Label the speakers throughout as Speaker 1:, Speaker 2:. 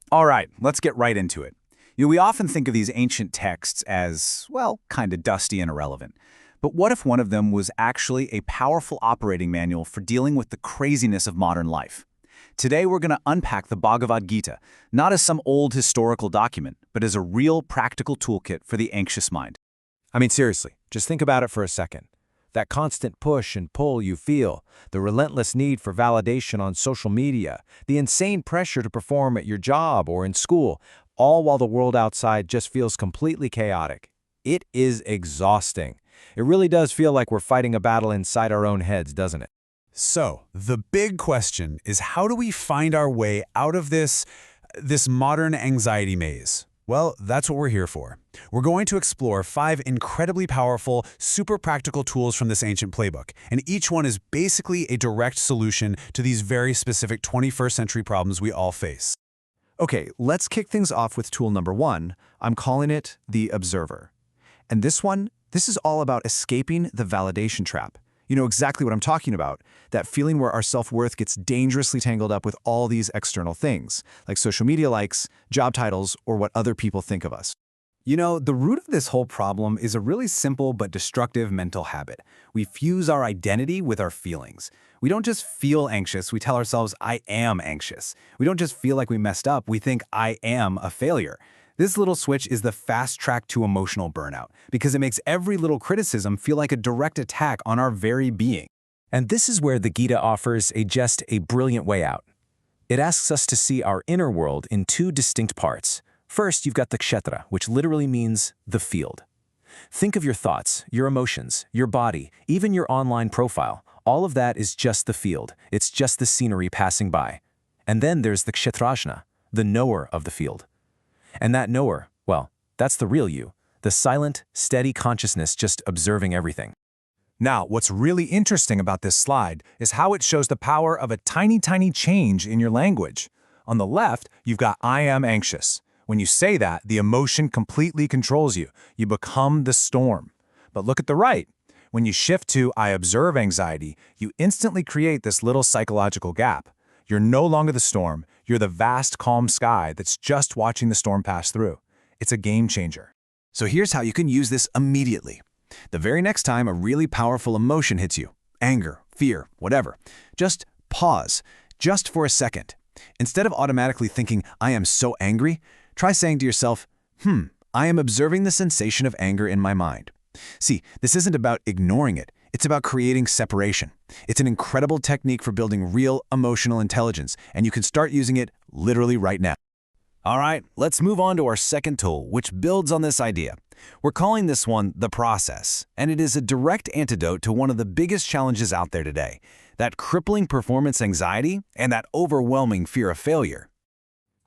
Speaker 1: All right, let's get right into it. We often think of these ancient texts as, well, kind of dusty and irrelevant. But what if one of them was actually a powerful operating manual for dealing with the craziness of modern life? Today we're going to unpack the Bhagavad Gita, not as some old historical document, but as a real practical toolkit for the anxious mind.
Speaker 2: I mean, seriously, just think about it for a second. That constant push and pull you feel, the relentless need for validation on social media, the insane pressure to perform at your job or in school, all while the world outside just feels completely chaotic. It is exhausting. It really does feel like we're fighting a battle inside our own heads, doesn't it?
Speaker 3: So, the big question is, how do we find our way out of this modern anxiety maze? Well, that's what we're here for. We're going to explore 5 incredibly powerful, super practical tools from this ancient playbook, and each one is basically a direct solution to these very specific 21st century problems we all face.
Speaker 4: Okay, let's kick things off with tool number 1. I'm calling it the observer. And this is all about escaping the validation trap. You know exactly what I'm talking about, that feeling where our self-worth gets dangerously tangled up with all these external things, like social media likes, job titles, or what other people think of us.
Speaker 1: You know, the root of this whole problem is a really simple but destructive mental habit. We fuse our identity with our feelings. We don't just feel anxious, we tell ourselves, I am anxious. We don't just feel like we messed up, we think I am a failure. This little switch is the fast track to emotional burnout because it makes every little criticism feel like a direct attack on our very being.
Speaker 2: And this is where the Gita offers just a brilliant way out. It asks us to see our inner world in 2 distinct parts. First, you've got the kshetra, which literally means the field. Think of your thoughts, your emotions, your body, even your online profile. All of that is just the field. It's just the scenery passing by. And then there's the kshetrajna, the knower of the field. And that knower, well, that's the real you, the silent, steady consciousness just observing everything.
Speaker 3: Now, what's really interesting about this slide is how it shows the power of a tiny change in your language. On the left, you've got I am anxious. When you say that, the emotion completely controls you. You become the storm. But look at the right. When you shift to I observe anxiety, you instantly create this little psychological gap. You're no longer the storm. You're the vast, calm sky that's just watching the storm pass through. It's a game changer.
Speaker 1: So here's how you can use this immediately. The very next time a really powerful emotion hits you, anger, fear, whatever, just pause, just for a second. Instead of automatically thinking, I am so angry, try saying to yourself, I am observing the sensation of anger in my mind. See, this isn't about ignoring it. It's about creating separation. It's an incredible technique for building real emotional intelligence, and you can start using it literally right now. All right, let's move on to our second tool, which builds on this idea. We're calling this one the process, and it is a direct antidote to one of the biggest challenges out there today, that crippling performance anxiety and that overwhelming fear of failure.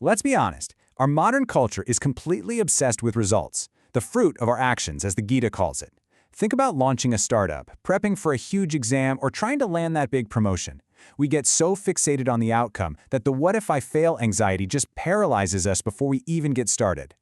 Speaker 3: Let's be honest, our modern culture is completely obsessed with results, the fruit of our actions, as the Gita calls it. Think about launching a startup, prepping for a huge exam, or trying to land that big promotion. We get so fixated on the outcome that the what if I fail anxiety just paralyzes us before we even get started.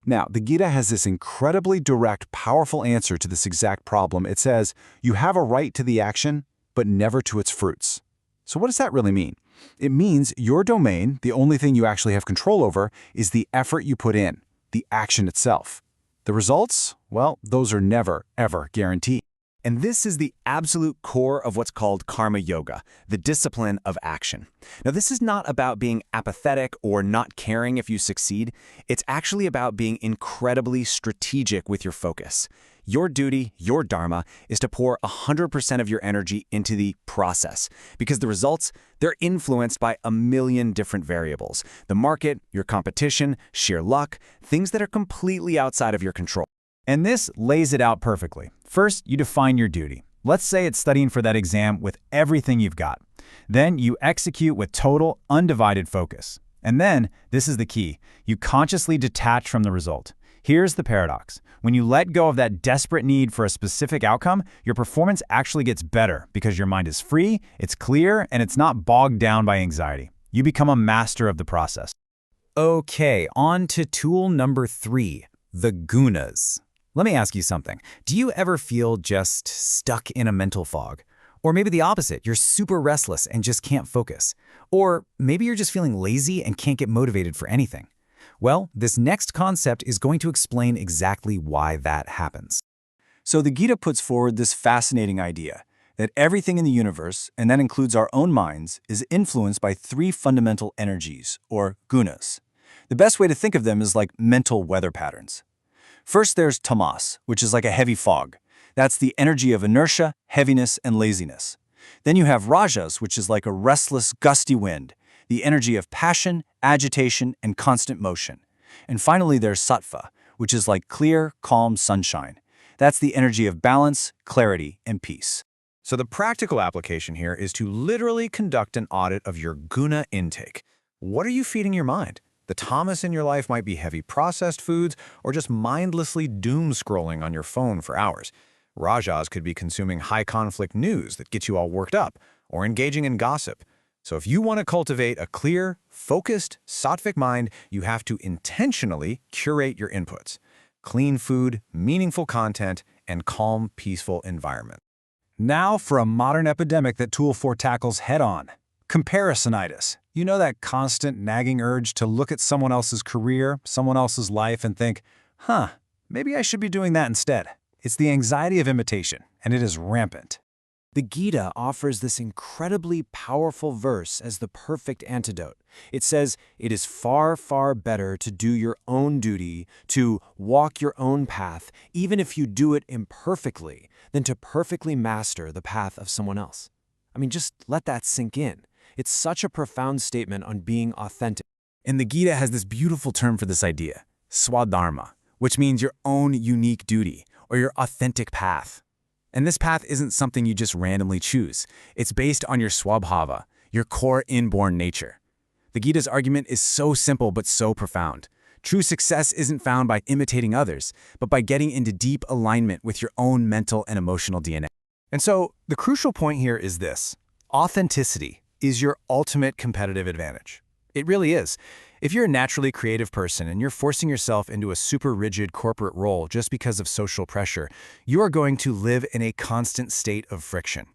Speaker 3: Now, the Gita has this incredibly direct, powerful answer to this exact problem. It says, you have a right to the action, but never to its fruits. So what does that really mean? It means your domain, the only thing you actually have control over, is the effort you put in, the action itself. The results? Well, those are never, ever guaranteed. And this is the absolute core of what's called karma yoga, the discipline of action. Now, this is not about being apathetic or not caring if you succeed. It's actually about being incredibly strategic with your focus. Your duty, your dharma, is to pour 100% of your energy into the process, because the results, they're influenced by a million different variables. The market, your competition, sheer luck, things that are completely outside of your control. And this lays it out perfectly. First, you define your duty. Let's say it's studying for that exam with everything you've got. Then you execute with total, undivided focus. And then, this is the key, you consciously detach from the result. Here's the paradox. When you let go of that desperate need for a specific outcome, your performance actually gets better because your mind is free, it's clear, and it's not bogged down by anxiety. You become a master of the process. Okay, on to tool number 3, the Gunas. Let me ask you something. Do you ever feel just stuck in a mental fog? Or maybe the opposite, you're super restless and just can't focus. Or maybe you're just feeling lazy and can't get motivated for anything. Well, this next concept is going to explain exactly why that happens.
Speaker 4: So the Gita puts forward this fascinating idea that everything in the universe, and that includes our own minds, is influenced by three fundamental energies, or gunas. The best way to think of them is like mental weather patterns. First, there's tamas, which is like a heavy fog. That's the energy of inertia, heaviness, and laziness. Then you have rajas, which is like a restless, gusty wind, the energy of passion, agitation, and constant motion. And finally, there's sattva, which is like clear, calm sunshine. That's the energy of balance, clarity, and peace.
Speaker 1: So the practical application here is to literally conduct an audit of your guna intake. What are you feeding your mind? The tamas in your life might be heavy processed foods or just mindlessly doom scrolling on your phone for hours. Rajas could be consuming high-conflict news that gets you all worked up or engaging in gossip. So if you want to cultivate a clear, focused, sattvic mind, you have to intentionally curate your inputs. Clean food, meaningful content, and calm, peaceful environment.
Speaker 3: Now for a modern epidemic that Tool 4 tackles head-on. Comparisonitis. You know that constant nagging urge to look at someone else's career, someone else's life, and think, maybe I should be doing that instead. It's the anxiety of imitation, and it is rampant. The Gita offers this incredibly powerful verse as the perfect antidote. It says, it is far, far better to do your own duty, to walk your own path, even if you do it imperfectly, than to perfectly master the path of someone else. I mean, just let that sink in. It's such a profound statement on being authentic. And the Gita has this beautiful term for this idea, Swadharma, which means your own unique duty, or your authentic path. And this path isn't something you just randomly choose. It's based on your swabhava, your core inborn nature. The Gita's argument is so simple but so profound. True success isn't found by imitating others, but by getting into deep alignment with your own mental and emotional DNA.
Speaker 1: And so the crucial point here is this. Authenticity is your ultimate competitive advantage. It really is. If you're a naturally creative person and you're forcing yourself into a super rigid corporate role just because of social pressure, you are going to live in a constant state of friction.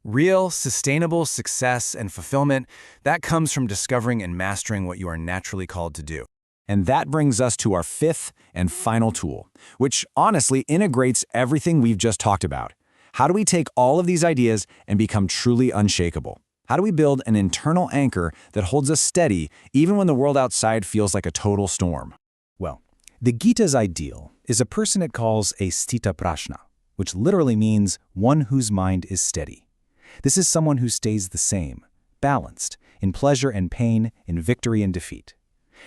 Speaker 1: Real, sustainable success and fulfillment, that comes from discovering and mastering what you are naturally called to do.
Speaker 3: And that brings us to our fifth and final tool, which honestly integrates everything we've just talked about. How do we take all of these ideas and become truly unshakable? How do we build an internal anchor that holds us steady even when the world outside feels like a total storm? Well, the Gita's ideal is a person it calls a sthita prajna, which literally means one whose mind is steady. This is someone who stays the same, balanced, in pleasure and pain, in victory and defeat.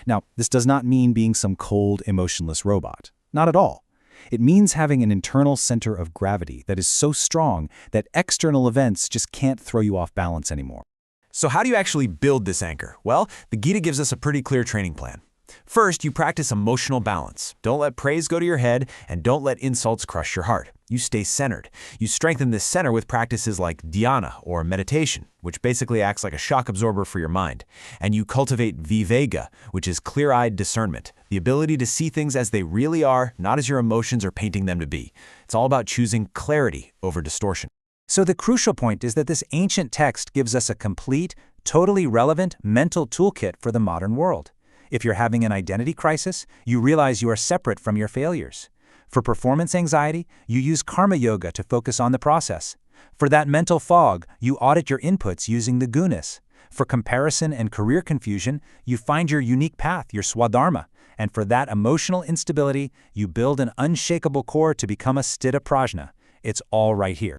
Speaker 3: Now, this does not mean being some cold, emotionless robot. Not at all. It means having an internal center of gravity that is so strong that external events just can't throw you off balance anymore.
Speaker 1: So how do you actually build this anchor? Well, the Gita gives us a pretty clear training plan. First, you practice emotional balance. Don't let praise go to your head, and don't let insults crush your heart. You stay centered. You strengthen this center with practices like dhyana or meditation, which basically acts like a shock absorber for your mind. And you cultivate viveka, which is clear-eyed discernment, the ability to see things as they really are, not as your emotions are painting them to be. It's all about choosing clarity over distortion.
Speaker 3: So the crucial point is that this ancient text gives us a complete, totally relevant mental toolkit for the modern world. If you're having an identity crisis, you realize you are separate from your failures. For performance anxiety, you use karma yoga to focus on the process. For that mental fog, you audit your inputs using the gunas. For comparison and career confusion, you find your unique path, your swadharma. And for that emotional instability, you build an unshakable core to become a sthita prajna. It's all right here.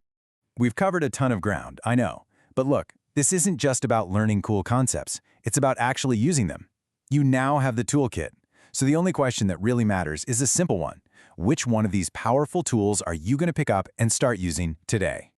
Speaker 1: We've covered a ton of ground, I know. But look, this isn't just about learning cool concepts. It's about actually using them. You now have the toolkit. So the only question that really matters is a simple one. Which one of these powerful tools are you going to pick up and start using today?